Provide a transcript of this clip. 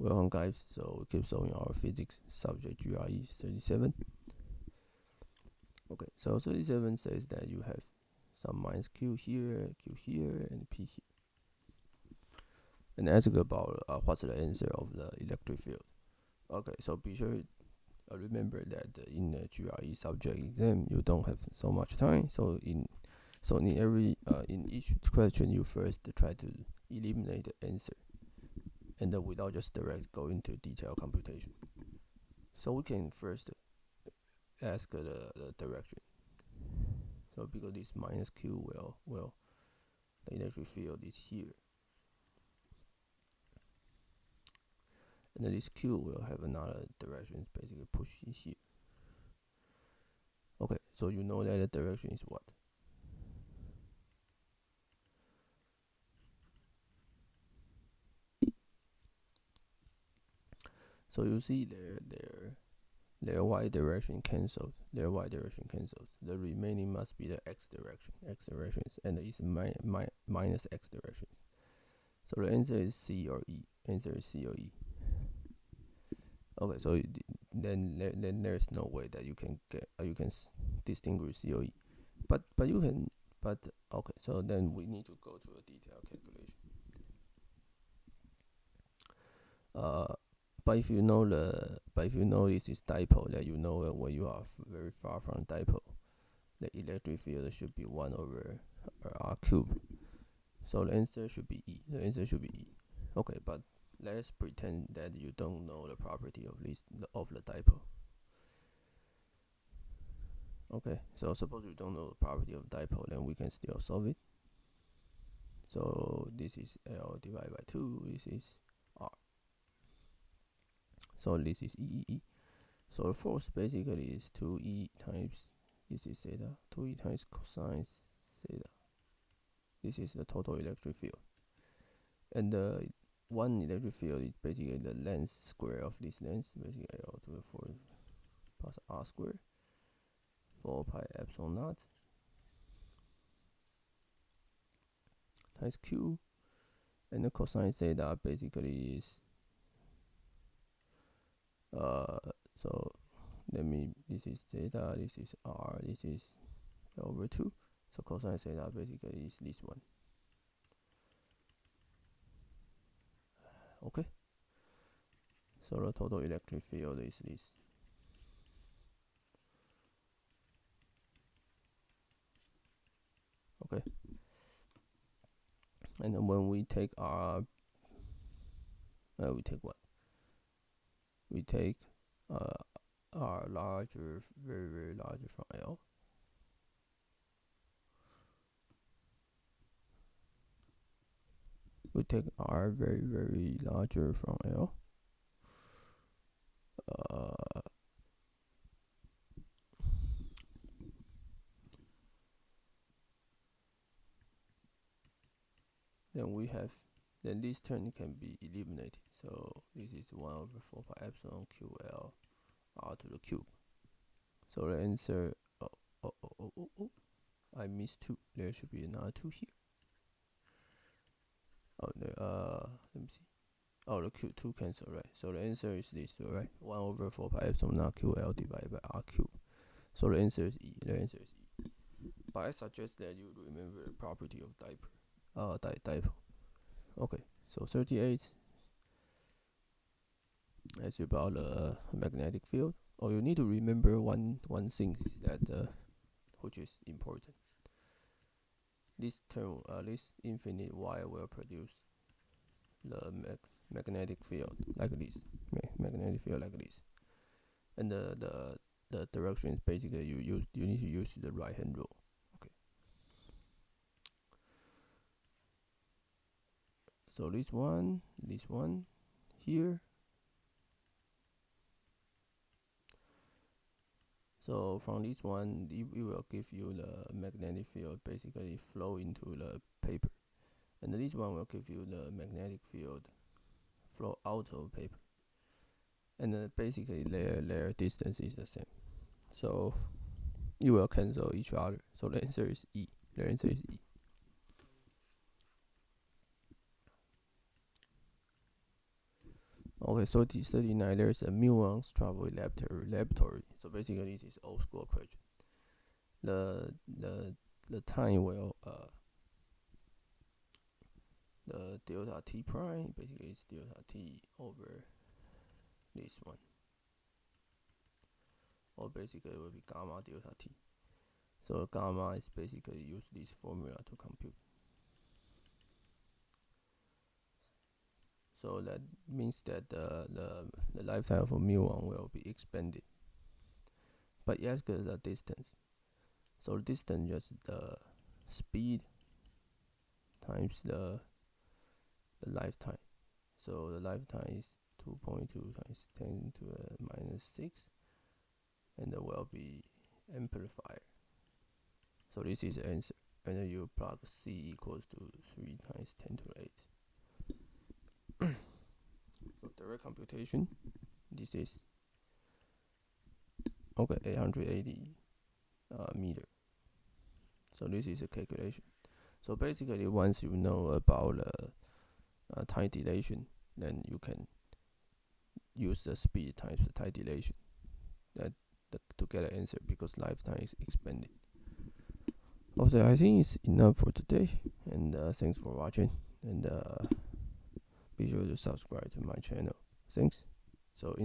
Welcome guys, so we keep solving our physics subject GRE 37. Okay, so 37 says that you have some minus Q here, and P here. And ask about what's the answer of the electric field. Okay, so be sure remember that in the GRE subject exam you don't have so much time. So in each question you first try to eliminate the answer, and without just direct go into detailed computation. So we can first ask the direction. So because this minus Q, well, the electric field is here, and then this Q will have another direction, basically pushing here. Okay, so you know that the direction is what? So you see their y direction cancels. Their y direction cancels. The remaining must be the x direction. X directions, and it's minus x directions. So the answer is C or E. Answer is C or E. Okay, so then there's no way that you can distinguish C or E, but you can. But okay, so then we need to go to a detailed calculation. But if you know this is dipole, that you know when you are very far from dipole, the electric field should be 1 over r cubed. So the answer should be E. The answer should be E. Okay, but let's pretend that you don't know the property of the dipole. Okay, so suppose we don't know the property of dipole, then we can still solve it. So this is L divided by 2. This is R. So this is E. So the force basically is 2E times, this is theta, 2E times cosine theta. This is the total electric field. And the one electric field is basically the length square of this length, basically L to the 4 plus R squared, 4 pi epsilon naught times Q. And the cosine theta basically is so this is theta, this is R, this is L over 2. So cosine theta basically is this one. Okay. So the total electric field is this. Okay. And then when we take R, we take what? We take R larger, very larger from L. We take R very larger from L. Then this term can be eliminated. So this is 1 over 4 pi epsilon QL R to the cube. So the answer, I missed 2. There should be another 2 here. Let me see. Oh, the Q2 cancel, right? So the answer is this, right? 1 over 4 pi epsilon naught QL divided by R cube. So the answer is E. The answer is E. But I suggest that you remember the property of dipole. Okay, so 38 is about the magnetic field. Oh, you need to remember one thing that which is important. This term, this infinite y will produce the magnetic field like this. Magnetic field like this, and the direction is basically you need to use the right hand rule. Okay. So this one here. So from this one, it will give you the magnetic field basically flow into the paper, and this one will give you the magnetic field flow out of paper, and basically their distance is the same. So you will cancel each other. So the answer is E. The answer is E. Okay, so T39, there's a muons travel laboratory. So basically, this is old school question. The time will the delta t prime basically is delta t over this one, or basically it will be gamma delta t. So gamma is basically use this formula to compute. So that means that the lifetime for mu1 will be expanded. But ask the distance. So distance just the speed times the lifetime. So the lifetime is 2.2 times 10 to the minus 6, and there will be amplifier. So this is the answer. And then you plug C equals to 3 times 10 to the 8. So direct computation, this is okay 880 meter. So this is a calculation. So basically, once you know about time dilation, then you can use the speed times the time dilation to get an answer, because lifetime is expanded. Also, I think it's enough for today, and thanks for watching, and be sure to subscribe to my channel. Thanks. So